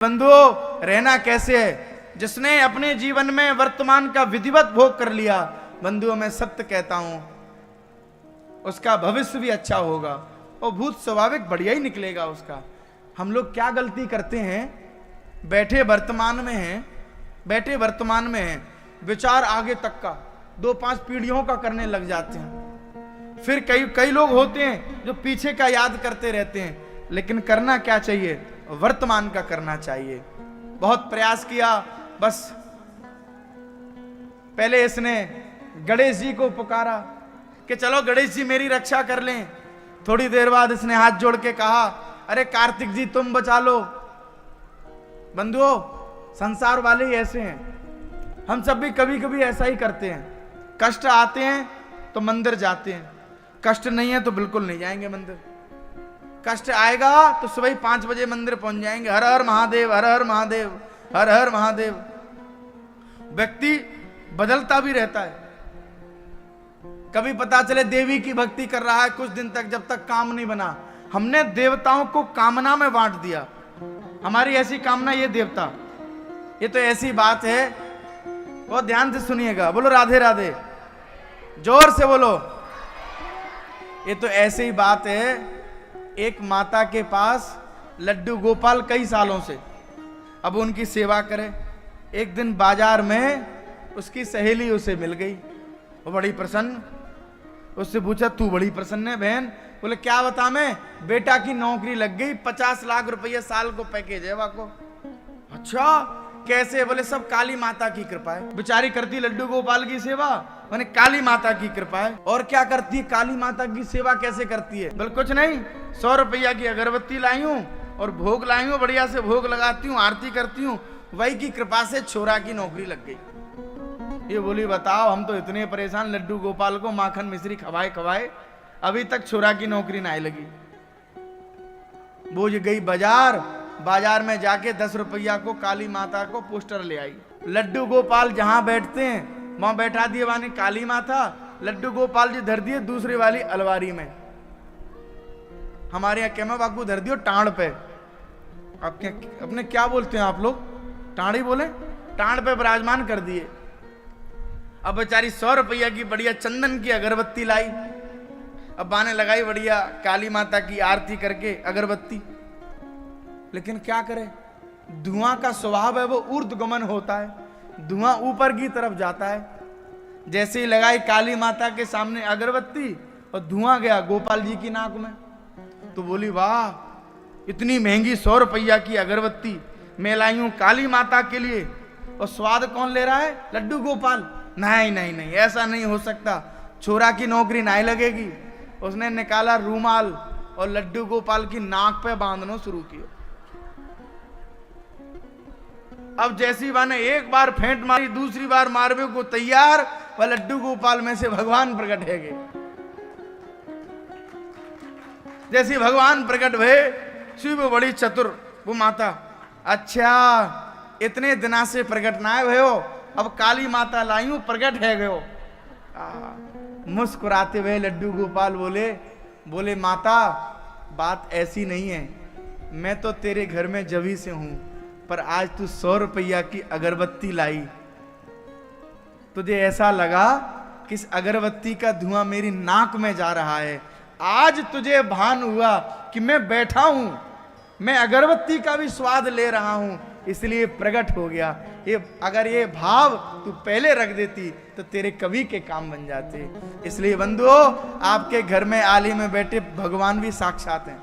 बंधुओं, रहना कैसे है? जिसने अपने जीवन में वर्तमान का विधिवत भोग कर लिया, बंधुओं मैं सत्य कहता हूं, उसका भविष्य भी अच्छा होगा और भूत स्वाभाविक बढ़िया ही निकलेगा उसका। हम लोग क्या गलती करते हैं? बैठे वर्तमान में हैं, विचार आगे तक का 2-5 पीढ़ियों का करने लग जाते हैं। फिर कई लोग होते हैं जो पीछे का याद करते रहते हैं, लेकिन करना क्या चाहिए? वर्तमान का करना चाहिए। बहुत प्रयास किया, बस पहले इसने गणेश जी को पुकारा कि चलो गणेश जी मेरी रक्षा कर लें। थोड़ी देर बाद इसने हाथ जोड़ के कहा, अरे कार्तिक जी तुम बचा लो। बंधुओं, संसार वाले ही ऐसे हैं। हम सब भी कभी कभी ऐसा ही करते हैं। कष्ट आते हैं तो मंदिर जाते हैं, कष्ट नहीं है तो बिल्कुल नहीं जाएंगे मंदिर। कष्ट आएगा तो सुबह 5 बजे मंदिर पहुंच जाएंगे। हर हर महादेव, हर हर महादेव, हर हर महादेव। व्यक्ति बदलता भी रहता है। कभी पता चले देवी की भक्ति कर रहा है कुछ दिन तक, जब तक काम नहीं बना। हमने देवताओं को कामना में बांट दिया। हमारी ऐसी कामना, ये देवता, ये तो ऐसी बात है। बहुत ध्यान से सुनिएगा, बोलो राधे राधे, जोर से बोलो। ये तो ऐसी ही बात है। एक माता के पास लड्डू गोपाल कई सालों से, अब उनकी सेवा करे। एक दिन बाजार में उसकी सहेली उसे मिल गई, वो बड़ी प्रसन्न। उससे पूछा, तू बड़ी प्रसन्न है बहन? बोले क्या बता, मैं बेटा की नौकरी लग गई, 50 लाख रुपया साल को पैकेज है वाको। अच्छा कैसे? बोले सब काली माता की कृपा है। बेचारी करती लड्डू गोपाल की सेवा, मैंने काली माता की कृपा है। और क्या करती है? काली माता की सेवा कैसे करती है? बोले कुछ नहीं, 100 रुपया की अगरबत्ती लाई हूं और भोग लाई हूं, बढ़िया से भोग लगाती हूँ, आरती करती हूँ, वही की कृपा से छोरा की नौकरी लग गई। ये बोली बताओ, हम तो इतने परेशान, लड्डू गोपाल को माखन मिश्री खवाए अभी तक छोरा की नौकरी ना लगी। वो गई बाजार में जाके 10 रुपया को काली माता को पोस्टर ले आई। लड्डू गोपाल जहां बैठते हैं वहां बैठा दिए वानी काली माता, लड्डू गोपाल जी धर दिए दूसरी वाली अलवारी में। हमारे यहाँ कैमा बाकू धर दियो टांड पे। अपने क्या बोलते हैं आप लोग? टांडी बोले? टांड पे विराजमान कर दिए। अब बेचारी 100 रुपया की बढ़िया चंदन की अगरबत्ती लाई, अब बाने लगाई बढ़िया काली माता की आरती करके अगरबत्ती। लेकिन क्या करे, धुआं का स्वभाव है, वो ऊर्ध्वगमन होता है, धुआं ऊपर की तरफ जाता है। जैसे ही लगाई काली माता के सामने अगरबत्ती और धुआं गया गोपाल जी की नाक में। तो बोली वाह, इतनी महंगी 100 रुपया की अगरबत्ती मैं लाई हूं काली माता के लिए, और स्वाद कौन ले रहा है? लड्डू गोपाल। नहीं, ऐसा नहीं हो सकता, छोरा की नौकरी नहीं लगेगी। उसने निकाला रूमाल और लड्डू गोपाल की नाक पे बांधना शुरू किया। अब जैसी माने एक बार फेंट मारी, दूसरी बार मारवे को तैयार, वह लड्डू गोपाल में से भगवान प्रकट है गए। जैसी भगवान प्रकट हुए, शिव बड़ी चतुर वो माता। अच्छा इतने दिना से प्रकट ना भयो, अब काली माता लाई हूं, प्रकट है गयो। मुस्कुराते हुए लड्डू गोपाल बोले माता बात ऐसी नहीं है, मैं तो तेरे घर में जभी से हूं, पर आज तू 100 रुपया की अगरबत्ती लाई, तुझे ऐसा लगा कि इस अगरबत्ती का धुआं मेरी नाक में जा रहा है। आज तुझे भान हुआ कि मैं बैठा हूं, मैं अगरबत्ती का भी स्वाद ले रहा हूं, इसलिए प्रकट हो गया। अगर ये भाव तू पहले रख देती तो तेरे कवि के काम बन जाते। इसलिए बंधुओं, आपके घर में आली में बैठे भगवान भी साक्षात हैं।